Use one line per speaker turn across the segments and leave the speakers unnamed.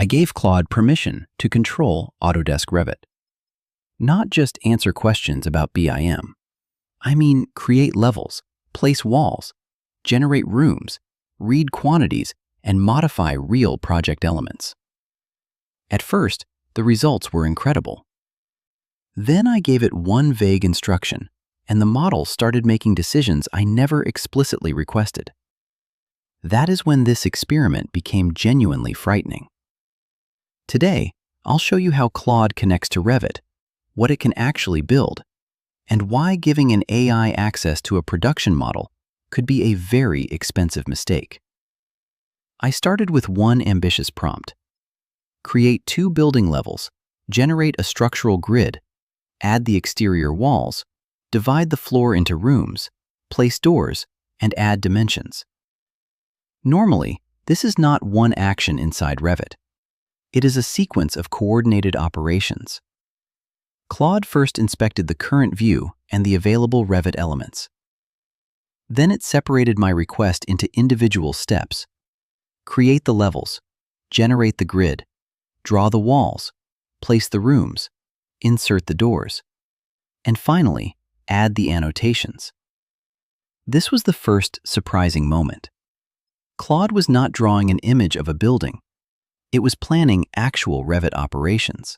I gave Claude permission to control Autodesk Revit. Not just answer questions about BIM. I mean create levels, place walls, generate rooms, read quantities, and modify real project elements. At first, the results were incredible. Then I gave it one vague instruction, and the model started making decisions I never explicitly requested. That is when this experiment became genuinely frightening. Today, I'll show you how Claude connects to Revit, what it can actually build, and why giving an AI access to a production model could be a very expensive mistake. I started with one ambitious prompt. Create 2 building levels, generate a structural grid, add the exterior walls, divide the floor into rooms, place doors, and add dimensions. Normally, this is not one action inside Revit. It is a sequence of coordinated operations. Claude first inspected the current view and the available Revit elements. Then it separated my request into individual steps. Create the levels, generate the grid, draw the walls, place the rooms, insert the doors, and finally, add the annotations. This was the first surprising moment. Claude was not drawing an image of a building. It was planning actual Revit operations.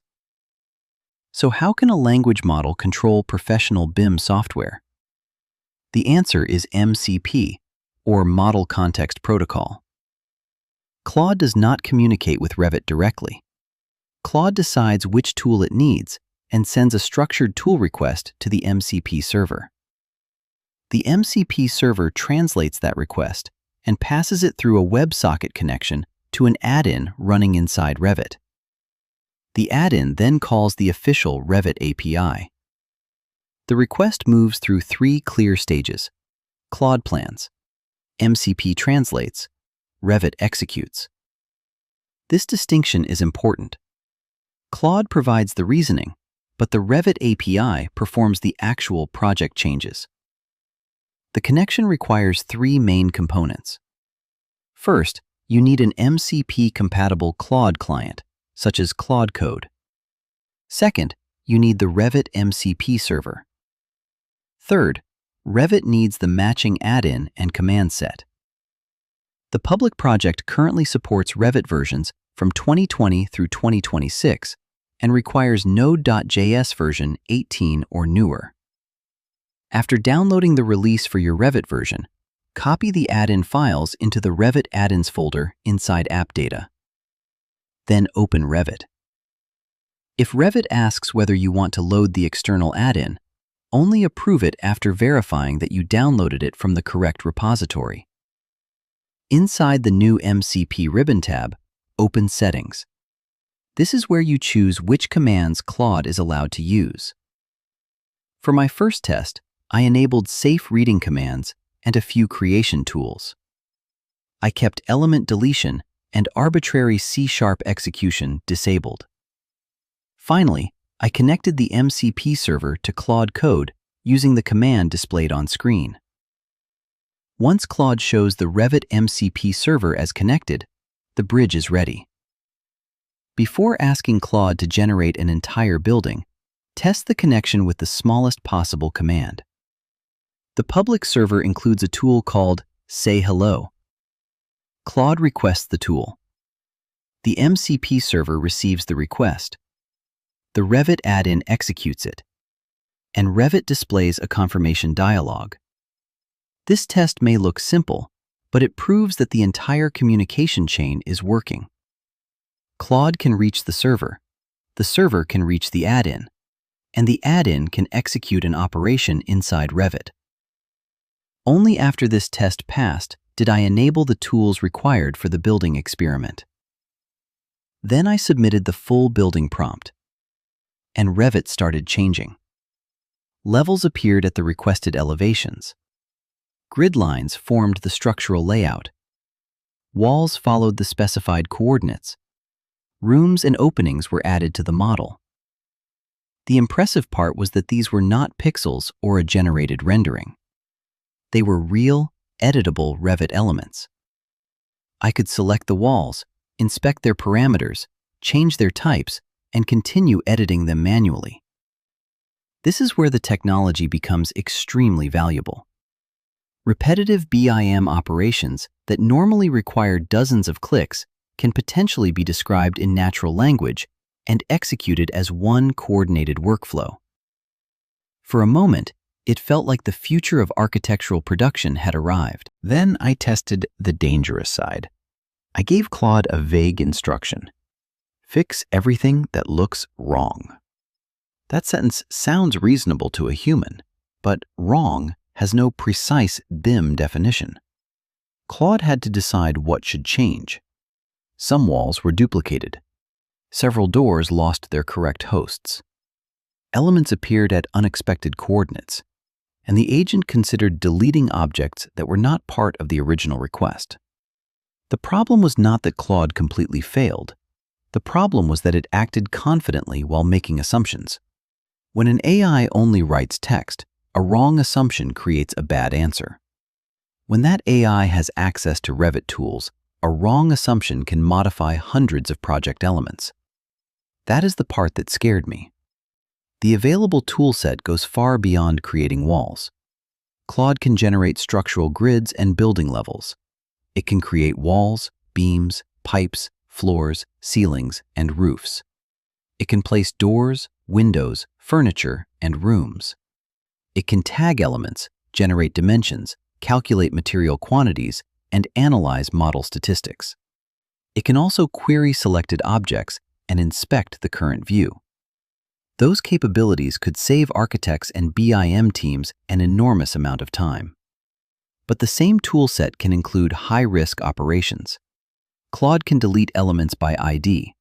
So how can a language model control professional BIM software? The answer is MCP, or Model Context Protocol. Claude does not communicate with Revit directly. Claude decides which tool it needs and sends a structured tool request to the MCP server. The MCP server translates that request and passes it through a WebSocket connection to an add-in running inside Revit. The add-in then calls the official Revit API. The request moves through 3 clear stages: Claude plans, MCP translates, Revit executes. This distinction is important. Claude provides the reasoning, but the Revit API performs the actual project changes. The connection requires 3 main components. First, you need an MCP-compatible Claude client, such as Claude Code. Second, you need the Revit MCP server. Third, Revit needs the matching add-in and command set. The public project currently supports Revit versions from 2020 through 2026 and requires Node.js version 18 or newer. After downloading the release for your Revit version, copy the add-in files into the Revit add-ins folder inside App Data. Then open Revit. If Revit asks whether you want to load the external add-in, only approve it after verifying that you downloaded it from the correct repository. Inside the new MCP ribbon tab, open Settings. This is where you choose which commands Claude is allowed to use. For my first test, I enabled safe reading commands and a few creation tools. I kept element deletion and arbitrary C# execution disabled. Finally, I connected the MCP server to Claude Code using the command displayed on screen. Once Claude shows the Revit MCP server as connected, the bridge is ready. Before asking Claude to generate an entire building, test the connection with the smallest possible command. The public server includes a tool called Say Hello. Claude requests the tool. The MCP server receives the request. The Revit add-in executes it, and Revit displays a confirmation dialog. This test may look simple, but it proves that the entire communication chain is working. Claude can reach the server can reach the add-in, and the add-in can execute an operation inside Revit. Only after this test passed did I enable the tools required for the building experiment. Then I submitted the full building prompt, and Revit started changing. Levels appeared at the requested elevations. Grid lines formed the structural layout. Walls followed the specified coordinates. Rooms and openings were added to the model. The impressive part was that these were not pixels or a generated rendering. They were real, editable Revit elements. I could select the walls, inspect their parameters, change their types, and continue editing them manually. This is where the technology becomes extremely valuable. Repetitive BIM operations that normally require dozens of clicks can potentially be described in natural language and executed as one coordinated workflow. For a moment, it felt like the future of architectural production had arrived. Then I tested the dangerous side. I gave Claude a vague instruction: fix everything that looks wrong. That sentence sounds reasonable to a human, but wrong has no precise BIM definition. Claude had to decide what should change. Some walls were duplicated. Several doors lost their correct hosts. Elements appeared at unexpected coordinates, and the agent considered deleting objects that were not part of the original request. The problem was not that Claude completely failed. The problem was that it acted confidently while making assumptions. When an AI only writes text, a wrong assumption creates a bad answer. When that AI has access to Revit tools, a wrong assumption can modify hundreds of project elements. That is the part that scared me. The available toolset goes far beyond creating walls. Claude can generate structural grids and building levels. It can create walls, beams, pipes, floors, ceilings, and roofs. It can place doors, windows, furniture, and rooms. It can tag elements, generate dimensions, calculate material quantities, and analyze model statistics. It can also query selected objects and inspect the current view. Those capabilities could save architects and BIM teams an enormous amount of time. But the same toolset can include high-risk operations. Claude can delete elements by ID,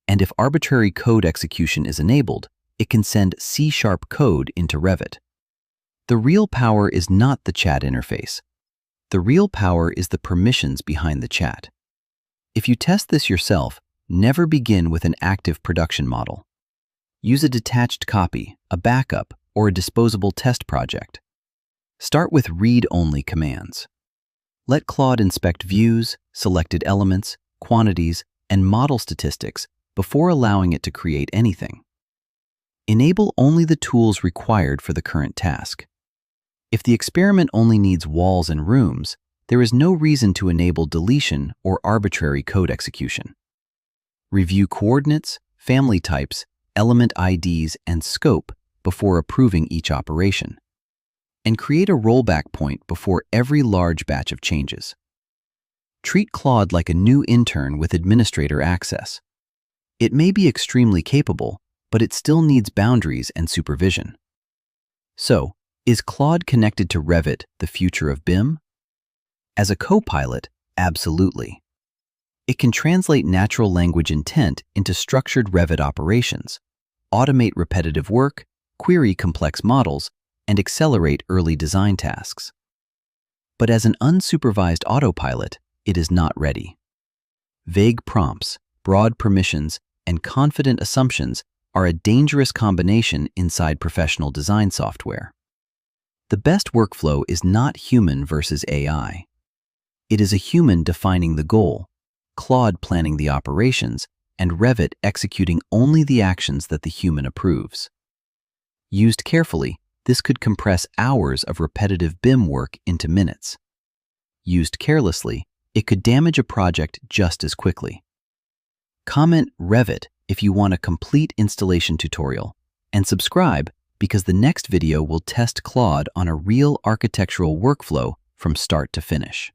and if arbitrary code execution is enabled, it can send C# code into Revit. The real power is not the chat interface. The real power is the permissions behind the chat. If you test this yourself, never begin with an active production model. Use a detached copy, a backup, or a disposable test project. Start with read-only commands. Let Claude inspect views, selected elements, quantities, and model statistics before allowing it to create anything. Enable only the tools required for the current task. If the experiment only needs walls and rooms, there is no reason to enable deletion or arbitrary code execution. Review coordinates, family types, element IDs, and scope before approving each operation. And create a rollback point before every large batch of changes. Treat Claude like a new intern with administrator access. It may be extremely capable, but it still needs boundaries and supervision. So, is Claude connected to Revit the future of BIM? As a co-pilot, absolutely. It can translate natural language intent into structured Revit operations, automate repetitive work, query complex models, and accelerate early design tasks. But as an unsupervised autopilot, it is not ready. Vague prompts, broad permissions, and confident assumptions are a dangerous combination inside professional design software. The best workflow is not human versus AI. It is a human defining the goal, Claude planning the operations, and Revit executing only the actions that the human approves. Used carefully, this could compress hours of repetitive BIM work into minutes. Used carelessly, it could damage a project just as quickly. Comment Revit if you want a complete installation tutorial, and subscribe because the next video will test Claude on a real architectural workflow from start to finish.